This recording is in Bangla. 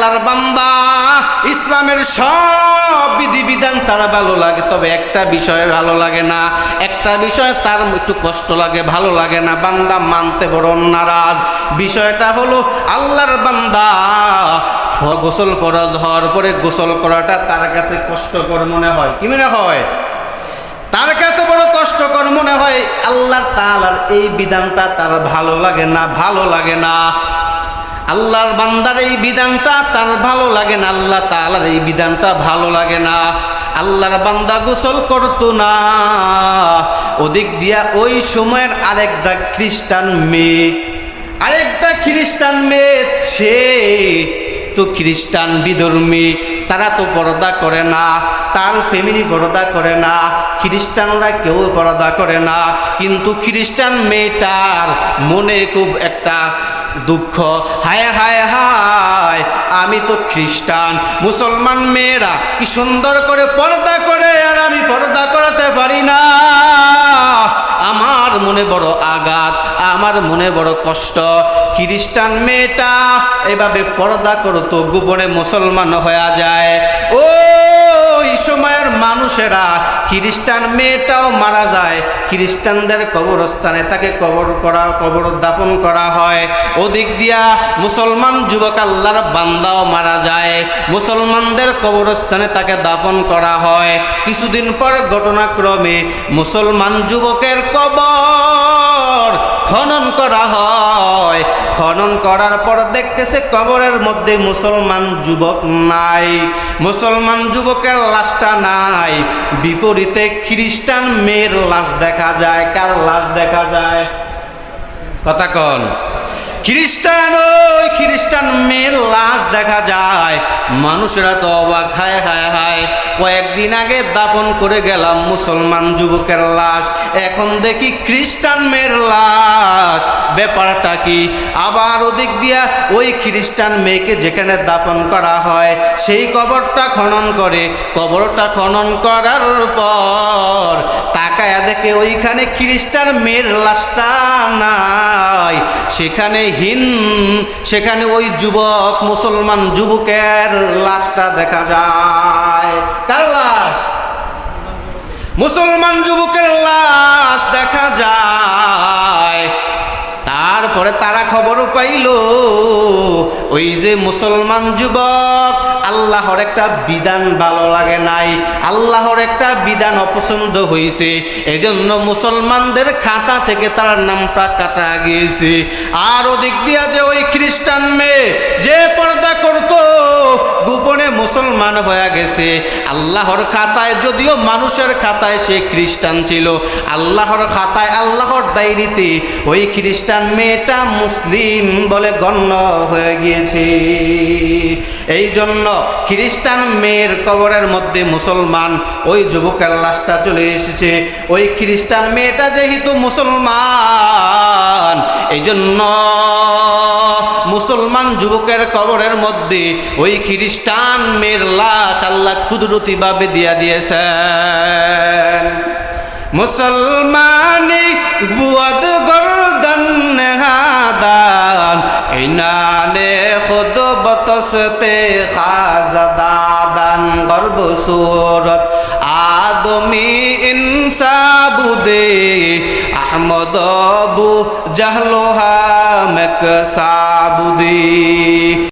আল্লাহর বান্দা, ইসলামের সব বিধিবিধান তার ভালো লাগে, তবে একটা বিষয় ভালো লাগে না, একটা বিষয় তার একটু কষ্ট লাগে, ভালো লাগে না, বান্দা মানতে বড় নারাজ। বিষয়টা হলো আল্লাহর বান্দা গোসল ফরজ হওয়ার পরে গোসল করাটা তার কাছে কষ্টকর মনে হয়। কি মনে হয়? তার কাছে বড় কষ্টকর মনে হয়। আল্লাহ তাআলার এই বিধানটা তার ভালো লাগে না, ভালো লাগে না। আল্লাহর বান্দার এই বিধানটা তার ভালো লাগে না, আল্লাহ তাআলার এই বিধানটা ভালো লাগে না। আল্লাহর বান্দা গোসল করতো না। ওদিক দিয়া ওই সময়ের আরেকটা খ্রিস্টান মেয়ে, সে তো খ্রিস্টান বিধর্মী, তারা তো পর্দা করে না, তার ফ্যামিলি পর্দা করে না, খ্রিস্টানরা কেউ পর্দা করে না। কিন্তু খ্রিস্টান মেয়েটার মনে খুব একটা দুঃখ, হায় হায় হায়, আমি তো খ্রিস্টান, মুসলমান মেয়েরা কি সুন্দর করে পর্দা করে আর আমি পর্দা করাতে পারি না। আমার মনে বড় আঘাত, আমার মনে বড় কষ্ট। খ্রিস্টান মেয়েটা এভাবে পর্দা করতো, গোপনে মুসলমান হয়ে যায়। ওই সময়ের মানুষেরা, খ্রিস্টান মেয়েটাও মারা যায়, খ্রিস্টানদের কবরস্থানে তাকে কবর দাফন করা হয়। ওদিক দিয়া মুসলমান যুবক আল্লাহর বান্দাও মারা যায়, মুসলমানদের কবরস্থানে তাকে দাফন করা হয়। কিছুদিন পর ঘটনাক্রমে মুসলমান যুবকের কবর খনন করা হয়। খনন করার পর দেখতেছে কবরের মধ্যে মুসলমান যুবক নাই, মুসলমান যুবকের লাশটা নাই। বিপরীতে খ্রিস্টান মেয়ের লাশ দেখা যায়। কার লাশ দেখা যায়? কথা কন। ওই খ্রিস্টান মেয়ের লাশ দেখা যায়। মানুষেরা তো অবাক, হায় হায় হায়, কয়েকদিন আগে দাফন করে গেলাম মুসলমান যুবকের লাশ, এখন দেখি খ্রিস্টান মেয়ের লাশ, ব্যাপারটা কি? আবার ওদিক দিয়া ওই খ্রিস্টান মেয়েকে যেখানে দাফন করা হয় সেই কবরটা খনন করে। কবরটা খনন করার পর তাকায়া দেখে ওইখানে খ্রিস্টান মেয়ের লাশটা নাই, সেখানে ওই যুবক, মুসলমান যুবকের লাশটা দেখা যায়। কার লাশ? মুসলমান যুবকের লাশ দেখা যায়। তারপরে তারা খবর পাইল ওই যে মুসলমান যুবক, আল্লাহর একটা বিধান ভালো লাগে নাই, আল্লাহর একটা বিধান অপছন্দ হয়েছে, এজন্য মুসলমানদের খাতা থেকে তার নামটা কাটা গিয়েছে। আর ওদিক দিয়া যে ওই খ্রিস্টান মেয়ে যে পর্দা করতো, গোপনে মুসলমান হয়ে গেছে। আল্লাহর খাতায়, যদিও মানুষের খাতায় সে খ্রিস্টান ছিল, আল্লাহর খাতায়, আল্লাহর ডায়েরিতে ওই খ্রিস্টান মেয়েটা মুসলিম বলে গণ্য হয়ে গিয়েছে। এই জন্য খ্রিস্টান মেয়ের কবরের মধ্যে মুসলমান ওই যুবকের লাশটা চলে এসেছে। ওই খ্রিস্টান মেয়েটা যেহেতু মুসলমান, এই জন্য মুসলমান যুবকের কবরের মধ্যে ওই খ্রিস্টান মেয়ের লাশ আল্লাহ কুদরতিভাবে দিয়া দিয়েছেন। মুসলমানি বুয়াদ গর্দন হাদান ইনানে খুদ বতসতে খাজাদাদান গর্ব সুরত আদমি ইনসাবুদে আহমদ বু জাহলোহা মকসাবুদে।